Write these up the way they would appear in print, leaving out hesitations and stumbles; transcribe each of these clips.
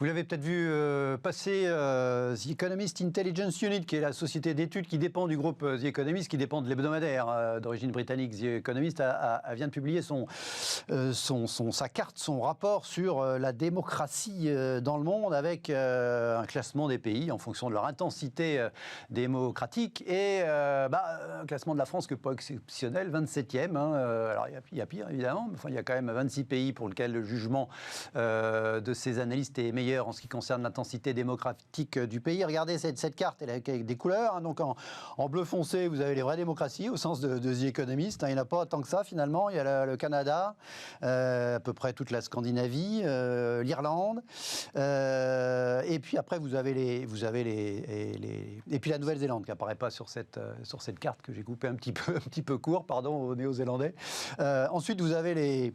Vous l'avez peut-être vu passer The Economist Intelligence Unit, qui est la société d'études qui dépend du groupe The Economist, qui dépend de l'hebdomadaire d'origine britannique. The Economist vient de publier sa carte, son rapport sur la démocratie dans le monde, avec un classement des pays en fonction de leur intensité démocratique et un classement de la France que pas exceptionnel, 27e. Alors il y a pire évidemment, mais enfin, il y a quand même 26 pays pour lesquels le jugement de ces analystes est meilleur en ce qui concerne l'intensité démocratique du pays. Regardez cette carte, elle est avec des couleurs. Donc en bleu foncé, vous avez les vraies démocraties au sens de The Economist. Il n'y en a pas tant que ça finalement. Il y a le Canada, à peu près toute la Scandinavie, l'Irlande. Et puis après, vous avez et puis la Nouvelle-Zélande qui n'apparaît pas sur cette carte que j'ai coupée un petit peu court, pardon, aux Néo-Zélandais. Ensuite, vous avez les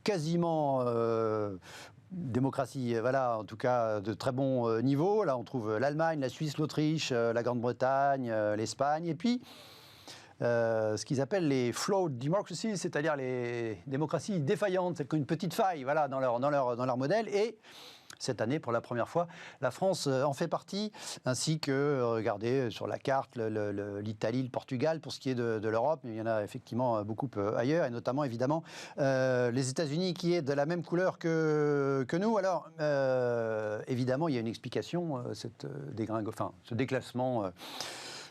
quasiment démocratie, voilà, en tout cas de très bon niveau. Là, on trouve l'Allemagne, la Suisse, l'Autriche, la Grande-Bretagne, l'Espagne, et puis ce qu'ils appellent les flawed democracies, c'est-à-dire les démocraties défaillantes, celles qui ont une petite faille, voilà, dans leur modèle. Et cette année, pour la première fois, la France en fait partie, ainsi que, regardez, sur la carte, l'Italie, le Portugal, pour ce qui est de l'Europe. Il y en a effectivement beaucoup ailleurs, et notamment, évidemment, les États-Unis, qui est de la même couleur que nous. Alors, évidemment, il y a une explication, ce déclassement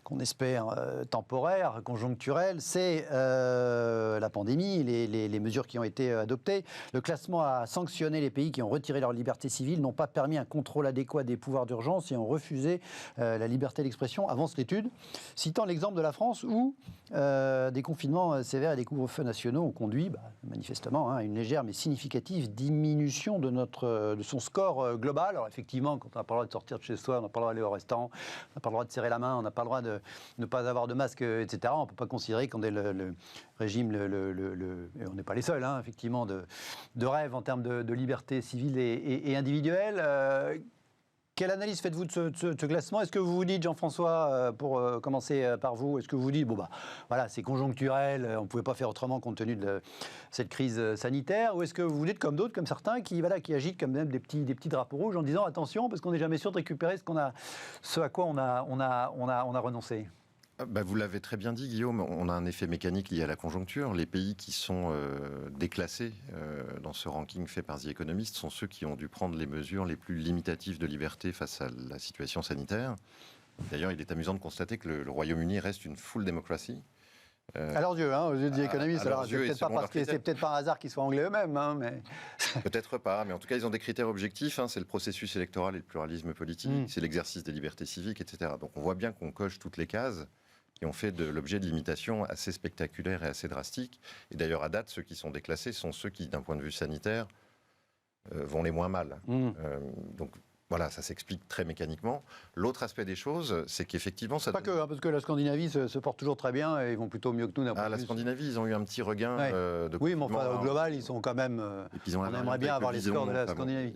qu'on espère temporaire, conjoncturel, c'est la pandémie, les mesures qui ont été adoptées. Le classement a sanctionné les pays qui ont retiré leur liberté civile, n'ont pas permis un contrôle adéquat des pouvoirs d'urgence et ont refusé la liberté d'expression, avance l'étude, citant l'exemple de la France où des confinements sévères et des couvre-feux nationaux ont conduit, manifestement, à une légère mais significative diminution de son score global. Alors effectivement, quand on n'a pas le droit de sortir de chez soi, on n'a pas le droit d'aller au restaurant, on n'a pas le droit de serrer la main, on n'a pas le droit de ne pas avoir de masque, etc. On ne peut pas considérer qu'on est le régime, et on n'est pas les seuls, effectivement, de rêve en termes de liberté civile et individuelle. Quelle analyse faites-vous de ce classement? Est-ce que vous vous dites, Jean-François, pour commencer par vous, est-ce que vous vous dites, voilà, c'est conjoncturel, on ne pouvait pas faire autrement compte tenu de cette crise sanitaire, ou est-ce que vous vous dites, comme d'autres, comme certains, qui agitent comme même des petits drapeaux rouges en disant, attention, parce qu'on n'est jamais sûr de récupérer ce à quoi on a renoncé? Vous l'avez très bien dit, Guillaume, on a un effet mécanique lié à la conjoncture. Les pays qui sont déclassés dans ce ranking fait par The Economist sont ceux qui ont dû prendre les mesures les plus limitatives de liberté face à la situation sanitaire. D'ailleurs, il est amusant de constater que le Royaume-Uni reste une full démocratie. À leurs yeux, aux yeux de The Economist. Alors, c'est peut-être pas un hasard qu'ils soient anglais eux-mêmes. Mais... Peut-être pas, mais en tout cas, ils ont des critères objectifs. C'est le processus électoral et le pluralisme politique, c'est l'exercice des libertés civiques, etc. Donc on voit bien qu'on coche toutes les cases qui ont fait de l'objet de limitations assez spectaculaires et assez drastiques. Et d'ailleurs, à date, ceux qui sont déclassés sont ceux qui, d'un point de vue sanitaire, vont les moins mal. Donc voilà, ça s'explique très mécaniquement. L'autre aspect des choses, c'est qu'effectivement... Pas que, parce que la Scandinavie se porte toujours très bien et ils vont plutôt mieux que nous. La Scandinavie, ils ont eu un petit regain de... Oui, mais enfin, au global, ils sont quand même... on aimerait bien avoir les scores de la Scandinavie.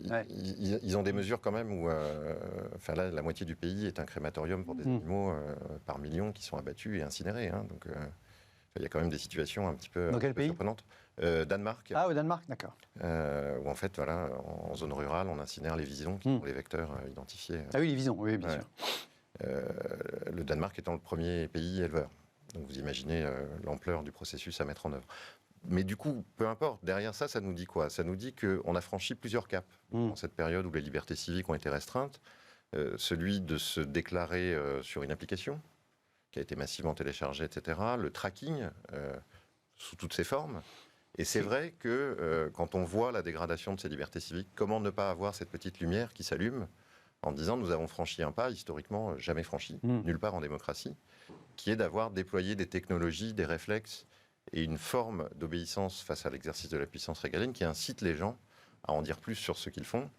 Ils ont des mesures quand même où... là, la moitié du pays est un crématorium pour des animaux par million qui sont abattus et incinérés. Donc... il y a quand même des situations un petit peu, surprenantes. Danemark. Ah, au Danemark, d'accord. Où en fait, voilà, en zone rurale, on incinère les visons qui sont les vecteurs identifiés. Ah oui, les visons, oui, bien sûr. Le Danemark étant le premier pays éleveur. Donc vous imaginez l'ampleur du processus à mettre en œuvre. Mais du coup, peu importe, derrière ça, ça nous dit quoi? Ça nous dit qu'on a franchi plusieurs caps dans cette période où les libertés civiques ont été restreintes. Celui de se déclarer sur une application qui a été massivement téléchargé, etc. Le tracking, sous toutes ses formes. Et c'est vrai que quand on voit la dégradation de ces libertés civiques, comment ne pas avoir cette petite lumière qui s'allume en disant nous avons franchi un pas historiquement jamais franchi, nulle part en démocratie, qui est d'avoir déployé des technologies, des réflexes et une forme d'obéissance face à l'exercice de la puissance régalienne qui incite les gens à en dire plus sur ce qu'ils font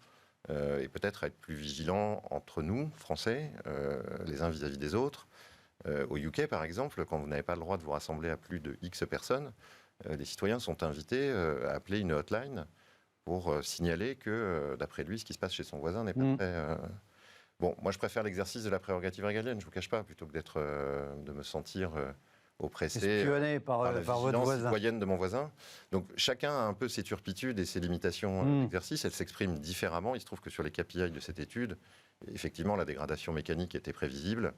et peut-être à être plus vigilants entre nous, Français, les uns vis-à-vis des autres. Au UK, par exemple, quand vous n'avez pas le droit de vous rassembler à plus de X personnes, les citoyens sont invités à appeler une hotline pour signaler que, d'après lui, ce qui se passe chez son voisin n'est pas très... Bon, moi, je préfère l'exercice de la prérogative régalienne, je ne vous cache pas, plutôt que de me sentir oppressé, espionné par la votre vigilance voisin. citoyenne de mon voisin. Donc chacun a un peu ses turpitudes et ses limitations d'exercice. Elles s'expriment différemment. Il se trouve que sur les KPI de cette étude, effectivement, la dégradation mécanique était prévisible.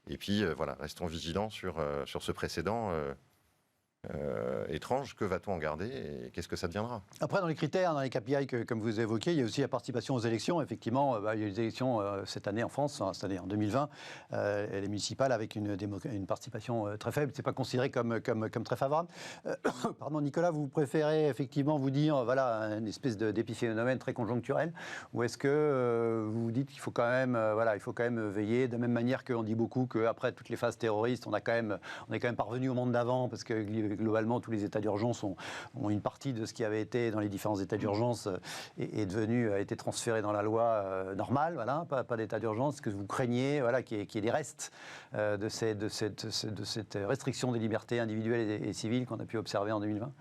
Et puis, voilà, restons vigilants sur ce précédent étrange. Que va-t-on en garder et qu'est-ce que ça deviendra? Après, dans les critères, dans les KPI, comme vous évoquez, il y a aussi la participation aux élections. Effectivement, il y a eu des élections cette année en France, cette année en 2020, les municipales avec une participation très faible. Ce n'est pas considéré comme très favorable. Pardon, Nicolas, vous préférez effectivement vous dire, voilà, une espèce d'épiphénomène très conjoncturel, ou est-ce que vous vous dites qu'il faut quand même, il faut quand même veiller, de la même manière qu'on dit beaucoup qu'après toutes les phases terroristes, on est quand même parvenu au monde d'avant, parce que globalement, tous les états d'urgence ont une partie de ce qui avait été dans les différents états d'urgence a été transféré dans la loi normale, voilà, pas d'état d'urgence. Que vous craignez, voilà, qu'il y ait des restes de cette restriction des libertés individuelles et civiles qu'on a pu observer en 2020?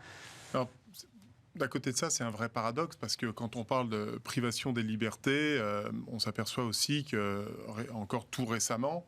Alors, d'un côté de ça, c'est un vrai paradoxe, parce que quand on parle de privation des libertés, on s'aperçoit aussi que, encore tout récemment,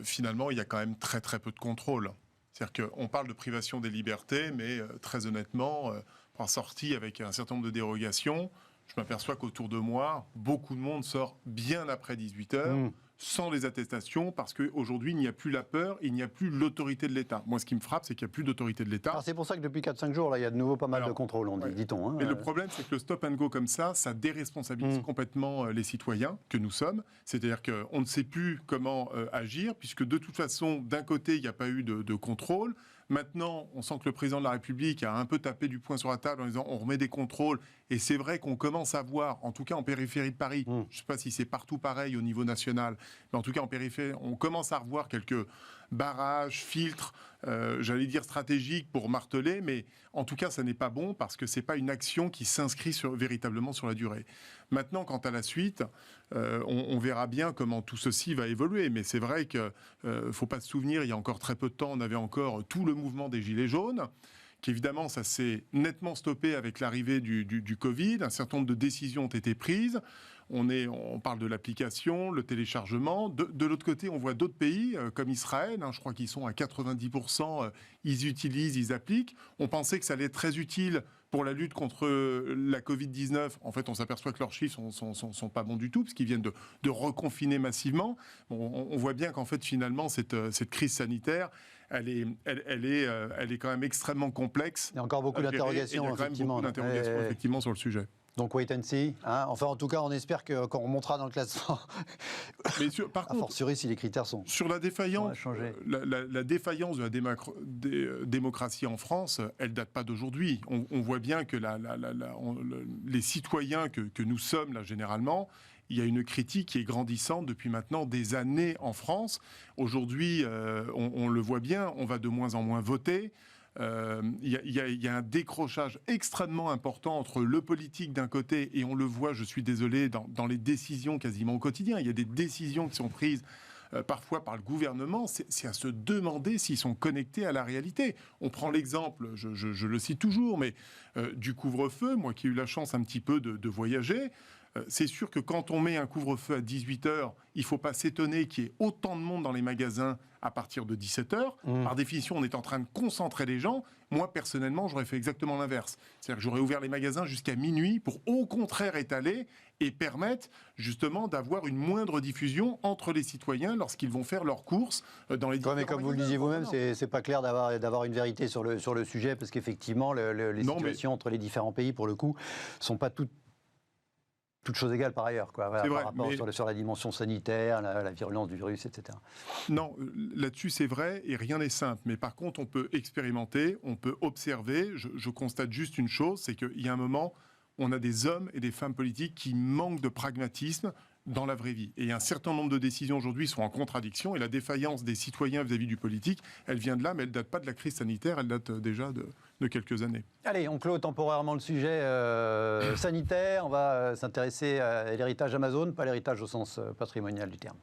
finalement, il y a quand même très très peu de contrôle. C'est-à-dire qu'on parle de privation des libertés, mais très honnêtement, en sortie avec un certain nombre de dérogations, je m'aperçois qu'autour de moi, beaucoup de monde sort bien après 18h, sans les attestations, parce qu'aujourd'hui, il n'y a plus la peur, il n'y a plus l'autorité de l'État. Moi, ce qui me frappe, c'est qu'il n'y a plus d'autorité de l'État. Alors c'est pour ça que depuis 4-5 jours, là, il y a de nouveau pas mal de contrôles, dit-on. Mais le problème, c'est que le stop and go comme ça déresponsabilise complètement les citoyens que nous sommes. C'est-à-dire qu'on ne sait plus comment agir, puisque de toute façon, d'un côté, il n'y a pas eu de contrôle. Maintenant, on sent que le président de la République a un peu tapé du poing sur la table en disant on remet des contrôles. Et c'est vrai qu'on commence à voir, en tout cas en périphérie de Paris, je ne sais pas si c'est partout pareil au niveau national, mais en tout cas en périphérie, on commence à revoir quelques barrages, filtres, j'allais dire stratégiques pour marteler, mais en tout cas ça n'est pas bon parce que ce n'est pas une action qui s'inscrit véritablement sur la durée. Maintenant, quant à la suite, on verra bien comment tout ceci va évoluer, mais c'est vrai qu'il ne faut pas se souvenir, il y a encore très peu de temps, on avait encore tout le mouvement des Gilets jaunes, qu'évidemment ça s'est nettement stoppé avec l'arrivée du Covid, un certain nombre de décisions ont été prises. On parle de l'application, le téléchargement. De l'autre côté, on voit d'autres pays, comme Israël, je crois qu'ils sont à 90%, ils utilisent, ils appliquent. On pensait que ça allait être très utile pour la lutte contre la Covid-19. En fait, on s'aperçoit que leurs chiffres sont pas bons du tout, parce qu'ils viennent de reconfiner massivement. On voit bien qu'en fait, finalement, cette crise sanitaire, elle est quand même extrêmement complexe. Il y a encore beaucoup d'interrogations, il y a quand même beaucoup d'interrogations, effectivement, sur le sujet. Donc wait and see. Enfin, en tout cas, on espère qu'on remontera dans le classement. Mais par contre, a fortiori, si les critères sont sur la défaillance, la défaillance de la démocratie en France, elle date pas d'aujourd'hui. On voit bien que les citoyens que nous sommes là généralement, il y a une critique qui est grandissante depuis maintenant des années en France. Aujourd'hui, on le voit bien, on va de moins en moins voter. Il y a un décrochage extrêmement important entre le politique d'un côté, et on le voit, je suis désolé, dans les décisions quasiment au quotidien. Il y a des décisions qui sont prises parfois par le gouvernement, c'est à se demander s'ils sont connectés à la réalité. On prend l'exemple, je le cite toujours, mais du couvre-feu, moi qui ai eu la chance un petit peu de voyager, c'est sûr que quand on met un couvre-feu à 18h, il ne faut pas s'étonner qu'il y ait autant de monde dans les magasins à partir de 17h. Par définition, on est en train de concentrer les gens. Moi, personnellement, j'aurais fait exactement l'inverse. C'est-à-dire que j'aurais ouvert les magasins jusqu'à minuit pour, au contraire, étaler et permettre justement d'avoir une moindre diffusion entre les citoyens lorsqu'ils vont faire leurs courses dans les différents magasins. Mais comme vous le disiez vous-même, c'est pas clair d'avoir une vérité sur le sujet, parce qu'effectivement, les situations entre les différents pays, pour le coup, sont pas toutes chose égale par ailleurs, quoi, voilà, par rapport sur la dimension sanitaire, la virulence du virus, etc. Non, là-dessus c'est vrai, et rien n'est simple. Mais par contre, on peut expérimenter, on peut observer. Je constate juste une chose, c'est qu'il y a un moment, on a des hommes et des femmes politiques qui manquent de pragmatisme dans la vraie vie. Et un certain nombre de décisions aujourd'hui sont en contradiction, et la défaillance des citoyens vis-à-vis du politique, elle vient de là, mais elle ne date pas de la crise sanitaire, elle date déjà de quelques années. Allez, on clôt temporairement le sujet sanitaire. On va s'intéresser à l'héritage Amazon, pas l'héritage au sens patrimonial du terme.